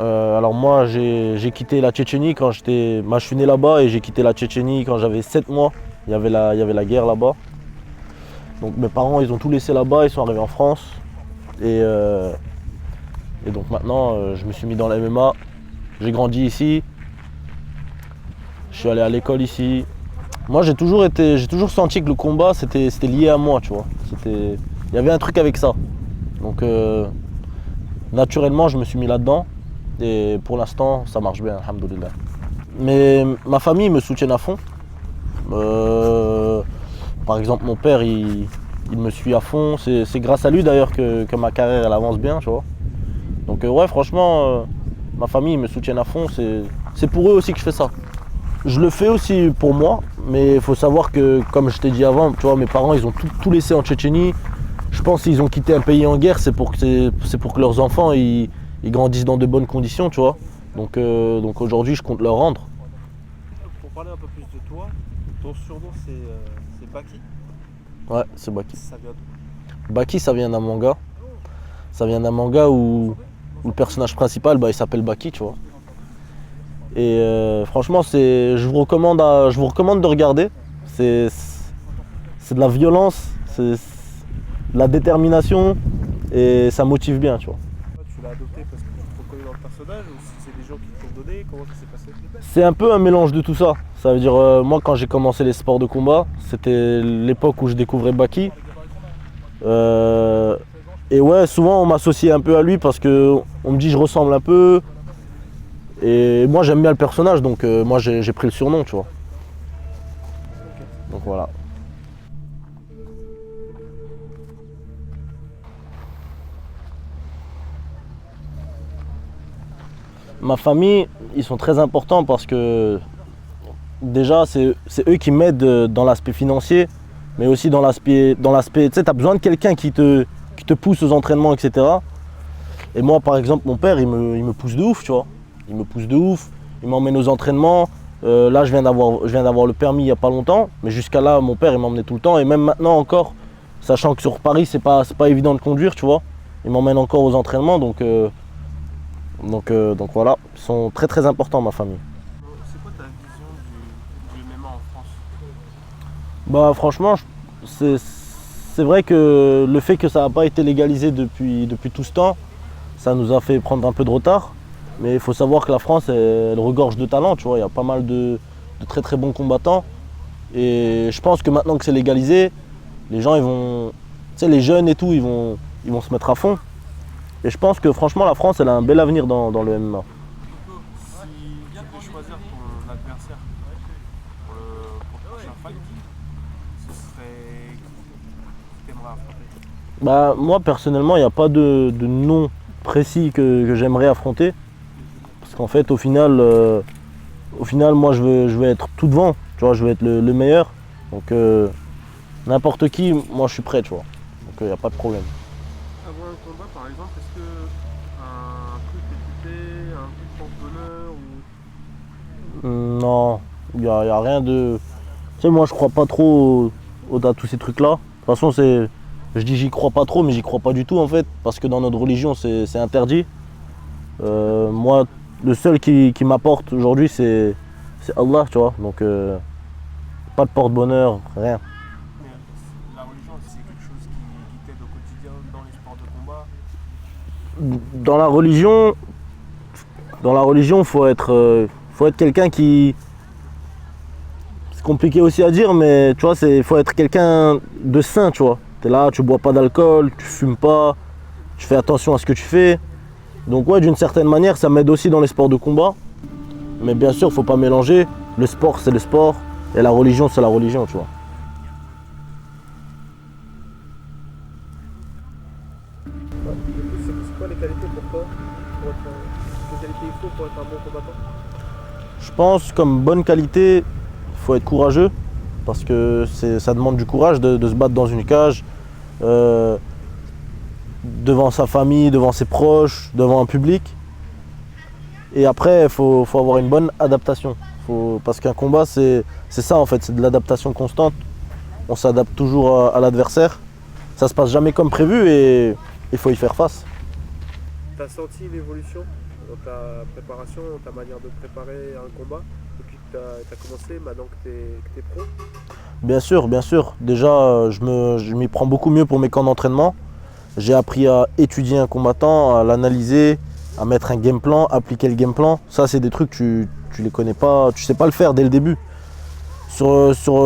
Alors moi j'ai quitté la Tchétchénie quand j'étais. Moi je suis né là-bas et j'ai quitté la Tchétchénie quand j'avais 7 mois. Il y avait la guerre là-bas. Donc mes parents ils ont tout laissé là-bas, ils sont arrivés en France. Et, euh, et donc maintenant je me suis mis dans la MMA. J'ai grandi ici. Je suis allé à l'école ici. Moi j'ai toujours senti que le combat c'était lié à moi, tu vois. Il y avait un truc avec ça. Donc naturellement je me suis mis là-dedans. Et pour l'instant ça marche bien, alhamdoulilah. Mais ma famille me soutient à fond. Euh, Par exemple, mon père, il me suit à fond. C'est grâce à lui d'ailleurs que ma carrière elle avance bien, tu vois. Donc ouais, franchement, ma famille ils me soutient à fond. C'est pour eux aussi que je fais ça. Je le fais aussi pour moi, mais il faut savoir que, comme je t'ai dit avant, tu vois, mes parents ils ont tout laissé en Tchétchénie. Je pense qu'ils ont quitté un pays en guerre, c'est pour que leurs enfants ils grandissent dans de bonnes conditions, tu vois. Donc aujourd'hui, je compte leur rendre. Pour parler un peu plus de toi, ton surnom c'est Baki. Ouais, c'est Baki. Ça vient d'où? Baki, ça vient d'un manga. Ça vient d'un manga où le personnage principal, il s'appelle Baki, tu vois. Et franchement, je vous recommande de regarder. C'est de la violence, c'est de la détermination et ça motive bien, tu vois. Tu l'as adopté parce que tu te reconnais dans le personnage ou si c'est des gens qui te l'ont donné? Comment ça s'est passé? C'est un peu un mélange de tout ça. Ça veut dire, moi, quand j'ai commencé les sports de combat, c'était l'époque où je découvrais Baki. Et ouais, souvent on m'associait un peu à lui parce que on me dit je ressemble un peu. Et moi j'aime bien le personnage, donc moi j'ai pris le surnom, tu vois. Donc voilà. Ma famille, ils sont très importants parce que déjà c'est eux qui m'aident dans l'aspect financier, mais aussi dans l'aspect, tu sais, t'as besoin de quelqu'un qui te pousse aux entraînements, etc. Et moi par exemple, mon père, il me pousse de ouf, tu vois. Il me pousse de ouf, il m'emmène aux entraînements. Là, je viens d'avoir le permis il n'y a pas longtemps, mais jusqu'à là, mon père, il m'emmenait tout le temps. Et même maintenant encore, sachant que sur Paris, c'est pas évident de conduire, tu vois. Il m'emmène encore aux entraînements, donc voilà. Ils sont très très importants, ma famille. C'est quoi ta vision du MMA en France? Bah franchement, c'est vrai que le fait que ça n'a pas été légalisé depuis tout ce temps, ça nous a fait prendre un peu de retard. Mais il faut savoir que la France, elle regorge de talents, tu vois. Il y a pas mal de très très bons combattants. Et je pense que maintenant que c'est légalisé, les gens, ils vont, tu sais, les jeunes et tout, ils vont se mettre à fond. Et je pense que franchement, la France, elle a un bel avenir dans le MMA. Si tu devais choisir ton adversaire pour le prochain fight, ce serait qui t'aimerais affronter? Bah, moi, personnellement, il n'y a pas de nom précis que j'aimerais affronter. Parce qu'en fait, au final, moi, je veux être tout devant. Tu vois, je veux être le meilleur. Donc, n'importe qui, moi, je suis prêt, tu vois. Donc, il n'y a pas de problème. Avant un combat, par exemple, est-ce que un truc est fait, un truc porte-bonheur ou... Non, y a rien de... Tu sais, moi, je crois pas trop à tous ces trucs-là. De toute façon, je dis j'y crois pas trop, mais j'y crois pas du tout, en fait. Parce que dans notre religion, c'est interdit. Moi, le seul qui m'apporte aujourd'hui, c'est Allah, tu vois. Donc, pas de porte-bonheur, rien. Mais la religion, c'est quelque chose qui t'aide au quotidien dans les sports de combat. Dans la religion, faut être quelqu'un qui... C'est compliqué aussi à dire, mais tu vois, faut être quelqu'un de sain, tu vois. T'es là, tu bois pas d'alcool, tu fumes pas, tu fais attention à ce que tu fais. Donc ouais, d'une certaine manière, ça m'aide aussi dans les sports de combat. Mais bien sûr, faut pas mélanger. Le sport, c'est le sport, et la religion, c'est la religion, tu vois. C'est quoi les qualités pour toi quelles qualités il faut pour être un bon combattant? Je pense, comme bonne qualité, il faut être courageux. Parce que ça demande du courage de se battre dans une cage, devant sa famille, devant ses proches, devant un public. Et après, il faut avoir une bonne adaptation. Parce qu'un combat, c'est ça en fait, c'est de l'adaptation constante. On s'adapte toujours à l'adversaire. Ça se passe jamais comme prévu et il faut y faire face. T'as senti l'évolution dans ta préparation, dans ta manière de préparer un combat depuis que tu as commencé, maintenant que tu es pro? Bien sûr. Déjà, je m'y prends beaucoup mieux pour mes camps d'entraînement. J'ai appris à étudier un combattant, à l'analyser, à mettre un game plan, appliquer le game plan. Ça, c'est des trucs que tu les connais pas, tu sais pas le faire dès le début. Sur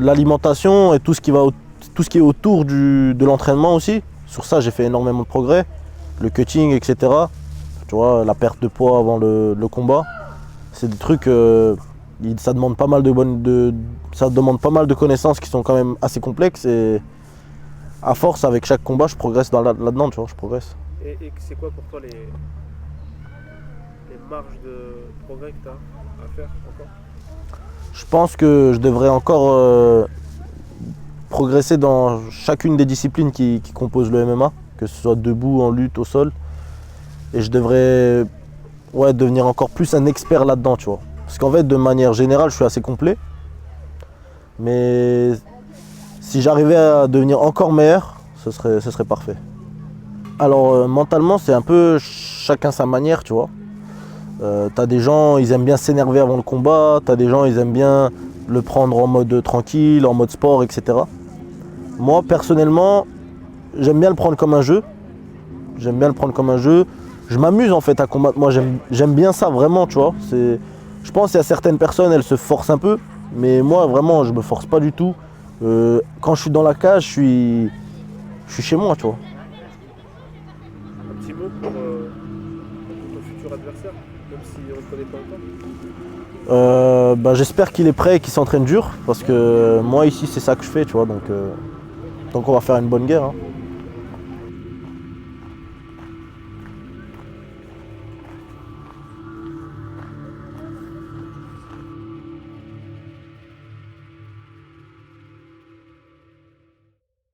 l'alimentation et tout ce qui est autour de l'entraînement aussi. Sur ça, j'ai fait énormément de progrès. Le cutting, etc. Tu vois, la perte de poids avant le combat. C'est des trucs, ça demande pas mal ça demande pas mal de connaissances qui sont quand même assez complexes. Et à force, avec chaque combat, je progresse là-dedans, tu vois, je progresse. Et c'est quoi pour toi les marges de progrès que tu as à faire encore? Je pense que je devrais encore progresser dans chacune des disciplines qui composent le MMA, que ce soit debout, en lutte, au sol. Et je devrais devenir encore plus un expert là-dedans, tu vois. Parce qu'en fait, de manière générale, je suis assez complet. Mais si j'arrivais à devenir encore meilleur, ce serait parfait. Alors mentalement, c'est un peu chacun sa manière, tu vois. T'as des gens, ils aiment bien s'énerver avant le combat, t'as des gens, ils aiment bien le prendre en mode tranquille, en mode sport, etc. Moi, personnellement, j'aime bien le prendre comme un jeu. Je m'amuse en fait à combattre. Moi, j'aime bien ça, vraiment, tu vois. Je pense qu'il y a certaines personnes, elles se forcent un peu. Mais moi, vraiment, je me force pas du tout. Quand je suis dans la cage, je suis chez moi, tu vois. Un petit mot pour ton futur adversaire, même si on ne le connaît pas encore? J'espère qu'il est prêt et qu'il s'entraîne dur. Parce que moi, ici, c'est ça que je fais, tu vois. Donc on va faire une bonne guerre, hein.